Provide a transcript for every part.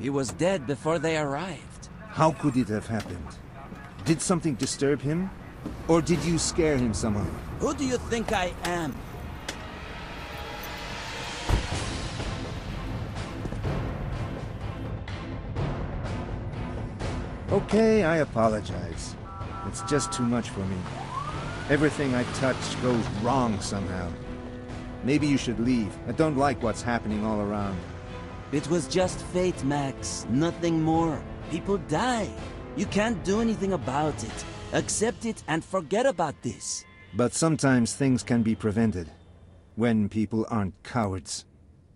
He was dead before they arrived. How could it have happened? Did something disturb him? Or did you scare him somehow? Who do you think I am? Okay, I apologize. It's just too much for me. Everything I touch goes wrong somehow. Maybe you should leave. I don't like what's happening all around. It was just fate, Max. Nothing more. People die. You can't do anything about it. Accept it and forget about this. But sometimes things can be prevented. When people aren't cowards.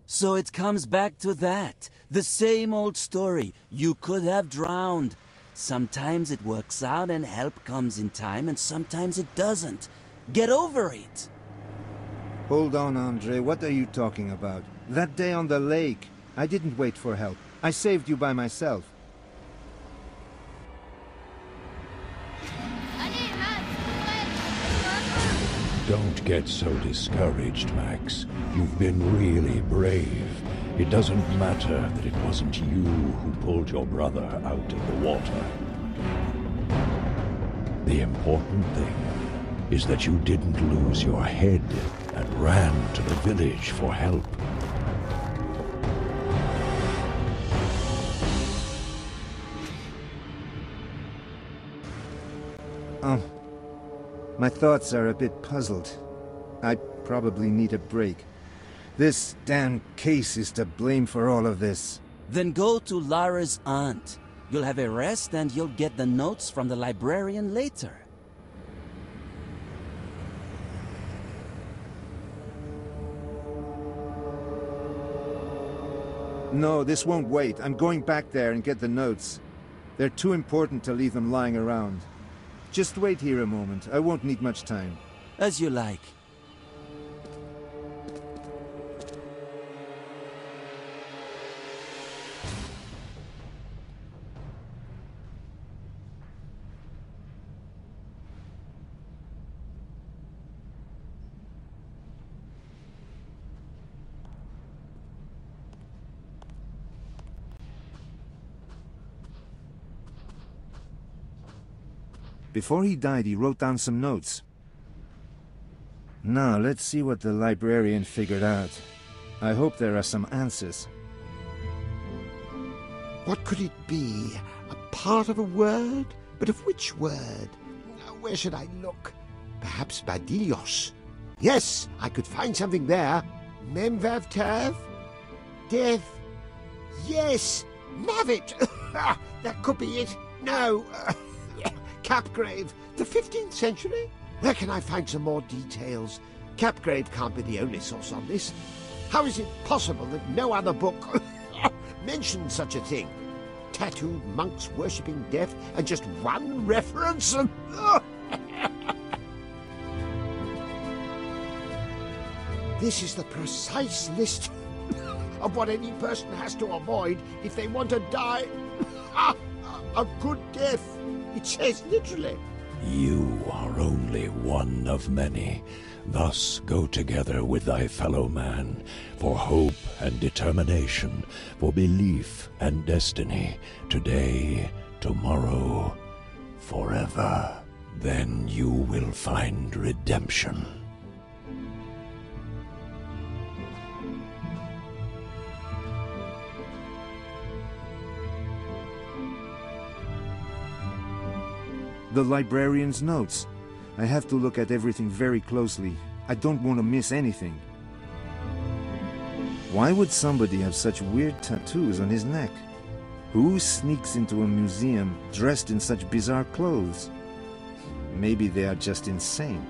So it comes back to that. The same old story. You could have drowned. Sometimes it works out and help comes in time, and sometimes it doesn't. Get over it. Hold on, Andre. What are you talking about? That day on the lake, I didn't wait for help. I saved you by myself. Don't get so discouraged, Max. You've been really brave. It doesn't matter that it wasn't you who pulled your brother out of the water. The important thing is that you didn't lose your head and ran to the village for help. My thoughts are a bit puzzled. I probably need a break. This damn case is to blame for all of this. Then go to Lara's aunt. You'll have a rest and you'll get the notes from the librarian later. No, this won't wait. I'm going back there and get the notes. They're too important to leave them lying around. Just wait here a moment. I won't need much time. As you like. Before he died, he wrote down some notes. Now, let's see what the librarian figured out. I hope there are some answers. What could it be? A part of a word? But of which word? Where should I look? Perhaps Badilios. Yes, I could find something there. Memvavtav? Death? Yes! Mavit! That could be it. No! Capgrave, the 15th century? Where can I find some more details? Capgrave can't be the only source on this. How is it possible that no other book mentions such a thing? Tattooed monks worshipping death and just one reference? This is the precise list of what any person has to avoid if they want to die a good death. It says literally. You are only one of many. Thus go together with thy fellow man, for hope and determination, for belief and destiny, today, tomorrow, forever. Then you will find redemption. The librarian's notes. I have to look at everything very closely. I don't want to miss anything. Why would somebody have such weird tattoos on his neck? Who sneaks into a museum dressed in such bizarre clothes? Maybe they are just insane.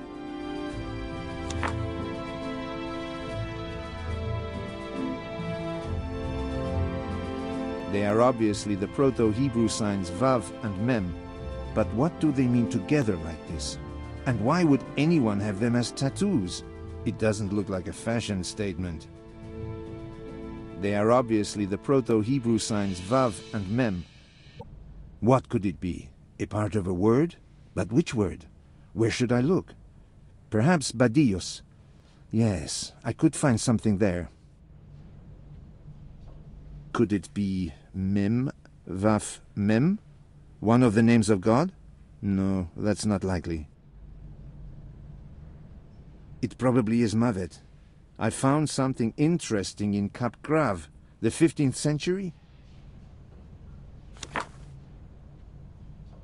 They are obviously the Proto-Hebrew signs Vav and Mem. But what do they mean together like this? And why would anyone have them as tattoos? It doesn't look like a fashion statement. They are obviously the Proto-Hebrew signs Vav and Mem. What could it be? A part of a word? But which word? Where should I look? Perhaps Badios. Yes, I could find something there. Could it be Mem, Vaf, Mem? One of the names of God? No, that's not likely. It probably is Mavet. I found something interesting in Cap Grave, the 15th century.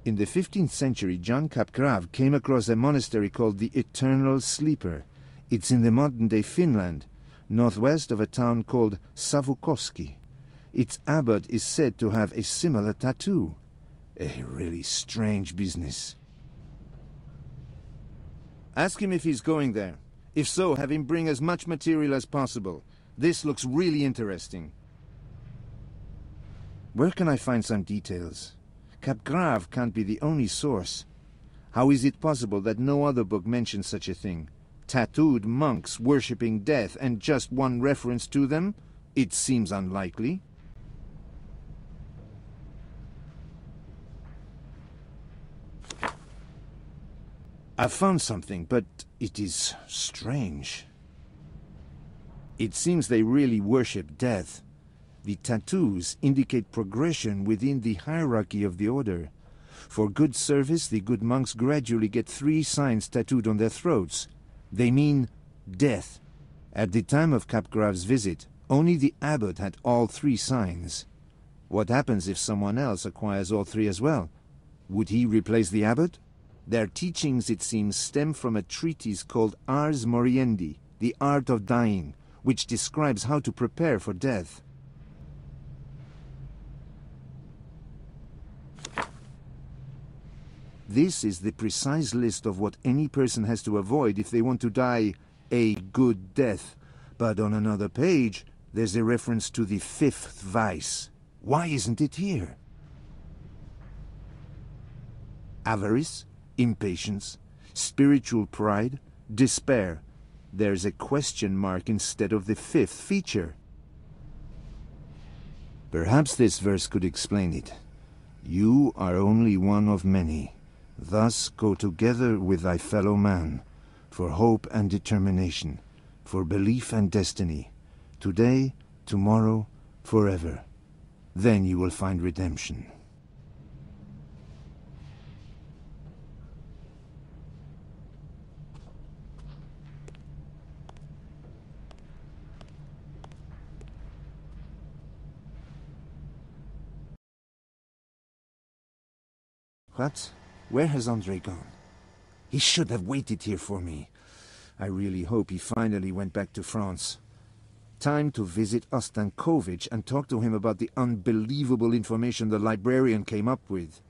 In the 15th century, John Capgrave came across a monastery called the Eternal Sleeper. It's in the modern-day Finland, northwest of a town called Savukoski. Its abbot is said to have a similar tattoo. A really strange business. Ask him if he's going there. If so, have him bring as much material as possible. This looks really interesting. Where can I find some details? Capgrave can't be the only source. How is it possible that no other book mentions such a thing? Tattooed monks worshipping death and just one reference to them? It seems unlikely. I found something, but it is strange. It seems they really worship death. The tattoos indicate progression within the hierarchy of the order. For good service, the good monks gradually get 3 signs tattooed on their throats. They mean death. At the time of Capgrave's visit, only the abbot had all 3 signs. What happens if someone else acquires all 3 as well? Would he replace the abbot? Their teachings, it seems, stem from a treatise called Ars Moriendi, the art of dying, which describes how to prepare for death. This is the precise list of what any person has to avoid if they want to die a good death. But on another page, there's a reference to the 5th vice. Why isn't it here? Avarice, impatience, spiritual pride, despair. There's a question mark instead of the 5th feature. Perhaps this verse could explain it. You are only one of many. Thus go together with thy fellow man, for hope and determination, for belief and destiny, today, tomorrow, forever. Then you will find redemption. What? Where has André gone? He should have waited here for me. I really hope he finally went back to France. Time to visit Ostankovich and talk to him about the unbelievable information the librarian came up with.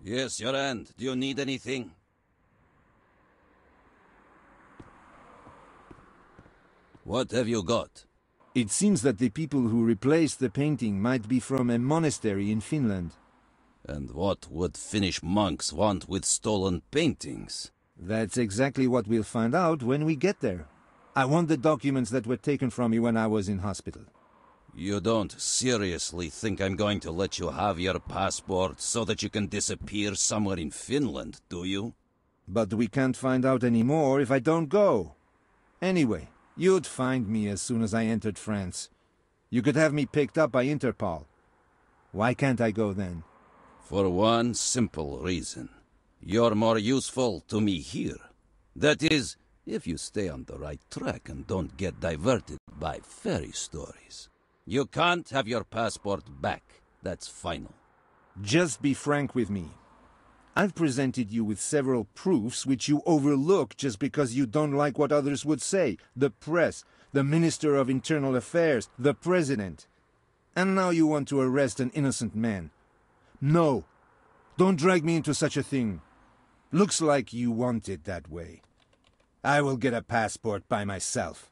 Yes, your end. Do you need anything? What have you got? It seems that the people who replaced the painting might be from a monastery in Finland. And what would Finnish monks want with stolen paintings? That's exactly what we'll find out when we get there. I want the documents that were taken from me when I was in hospital. You don't seriously think I'm going to let you have your passport so that you can disappear somewhere in Finland, do you? But we can't find out any more if I don't go. Anyway, you'd find me as soon as I entered France. You could have me picked up by Interpol. Why can't I go then? For one simple reason. You're more useful to me here. That is, if you stay on the right track and don't get diverted by fairy stories. You can't have your passport back. That's final. Just be frank with me. I've presented you with several proofs which you overlook just because you don't like what others would say. The press, the Minister of Internal Affairs, the President. And now you want to arrest an innocent man. No, don't drag me into such a thing. Looks like you want it that way. I will get a passport by myself.